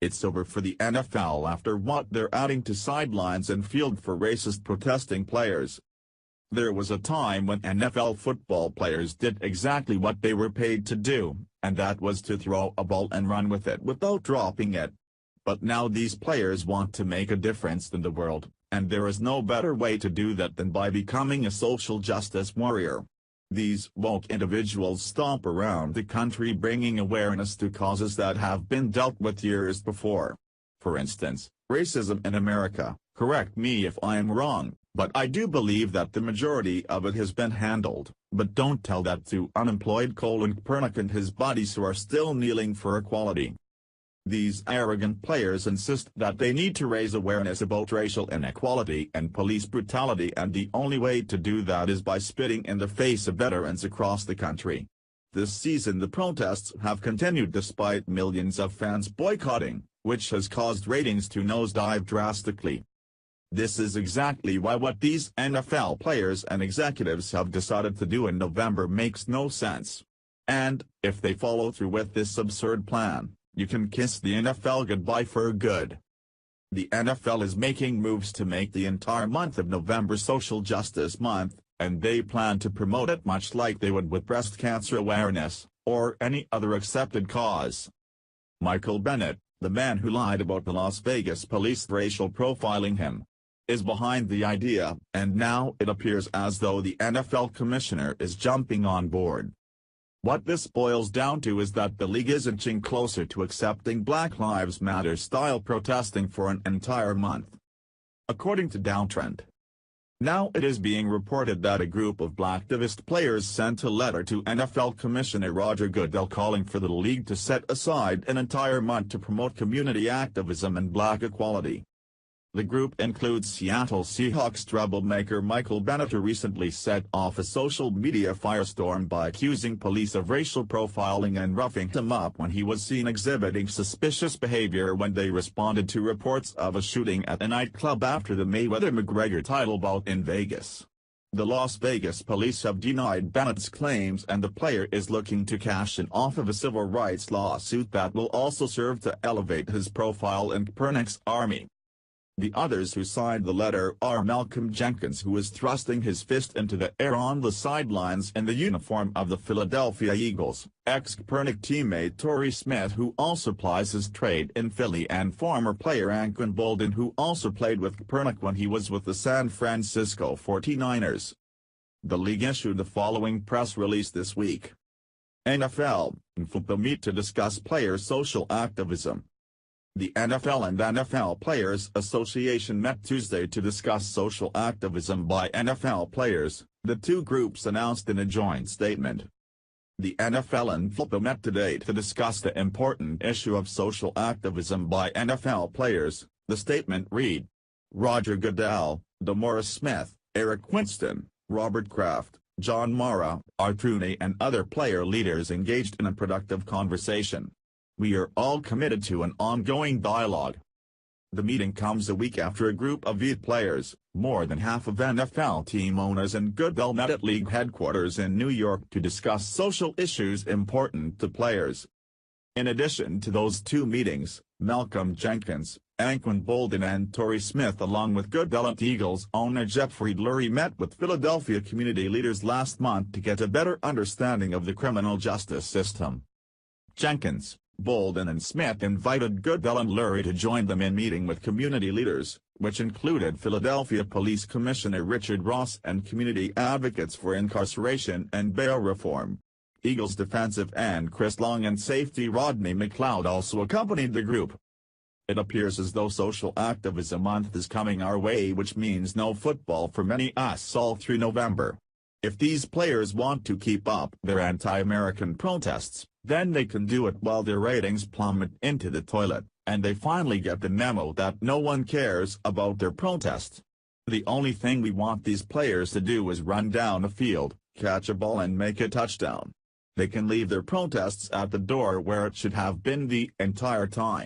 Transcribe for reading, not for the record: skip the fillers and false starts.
It's over for the NFL after what they're adding to sidelines and field for racist protesting players. There was a time when NFL football players did exactly what they were paid to do, and that was to throw a ball and run with it without dropping it. But now these players want to make a difference in the world, and there is no better way to do that than by becoming a social justice warrior. These woke individuals stomp around the country bringing awareness to causes that have been dealt with years before. For instance, racism in America. Correct me if I am wrong, but I do believe that the majority of it has been handled. But don't tell that to unemployed Colin Kaepernick and his buddies who are still kneeling for equality. These arrogant players insist that they need to raise awareness about racial inequality and police brutality, and the only way to do that is by spitting in the face of veterans across the country. This season the protests have continued despite millions of fans boycotting, which has caused ratings to nosedive drastically. This is exactly why what these NFL players and executives have decided to do in November makes no sense. And, if they follow through with this absurd plan, you can kiss the NFL goodbye for good. The NFL is making moves to make the entire month of November Social Justice Month, and they plan to promote it much like they would with breast cancer awareness, or any other accepted cause. Michael Bennett, the man who lied about the Las Vegas police racial profiling him, is behind the idea, and now it appears as though the NFL commissioner is jumping on board. What this boils down to is that the league is inching closer to accepting Black Lives Matter-style protesting for an entire month. According to Downtrend, now it is being reported that a group of Blacktivist players sent a letter to NFL Commissioner Roger Goodell calling for the league to set aside an entire month to promote community activism and Black equality. The group includes Seattle Seahawks troublemaker Michael Bennett, who recently set off a social media firestorm by accusing police of racial profiling and roughing him up when he was seen exhibiting suspicious behavior when they responded to reports of a shooting at a nightclub after the Mayweather-McGregor title bout in Vegas. The Las Vegas police have denied Bennett's claims, and the player is looking to cash in off of a civil rights lawsuit that will also serve to elevate his profile in Kaepernick's army. The others who signed the letter are Malcolm Jenkins, who is thrusting his fist into the air on the sidelines in the uniform of the Philadelphia Eagles, ex-Kaepernick teammate Torrey Smith, who also plies his trade in Philly, and former player Anquan Boldin, who also played with Kaepernick when he was with the San Francisco 49ers. The league issued the following press release this week. NFL and football meet to discuss player social activism. The NFL and NFL Players Association met Tuesday to discuss social activism by NFL players, the two groups announced in a joint statement. The NFL and football met today to discuss the important issue of social activism by NFL players, the statement read. Roger Goodell, DeMaurice Smith, Eric Winston, Robert Kraft, John Mara, Art Rooney and other player leaders engaged in a productive conversation. We are all committed to an ongoing dialogue. The meeting comes a week after a group of youth players, more than half of NFL team owners and Goodell met at league headquarters in New York to discuss social issues important to players. In addition to those two meetings, Malcolm Jenkins, Anquan Boldin and Torrey Smith along with Goodell and Eagles owner Jeffrey Lurie met with Philadelphia community leaders last month to get a better understanding of the criminal justice system. Jenkins, Boldin and Smith invited Goodell and Lurie to join them in meeting with community leaders, which included Philadelphia Police Commissioner Richard Ross and community advocates for incarceration and bail reform. Eagles defensive end Chris Long and safety Rodney McLeod also accompanied the group. It appears as though Social Activism Month is coming our way, which means no football for many us all through November. If these players want to keep up their anti-American protests, then they can do it while their ratings plummet into the toilet, and they finally get the memo that no one cares about their protest. The only thing we want these players to do is run down a field, catch a ball and make a touchdown. They can leave their protests at the door where it should have been the entire time.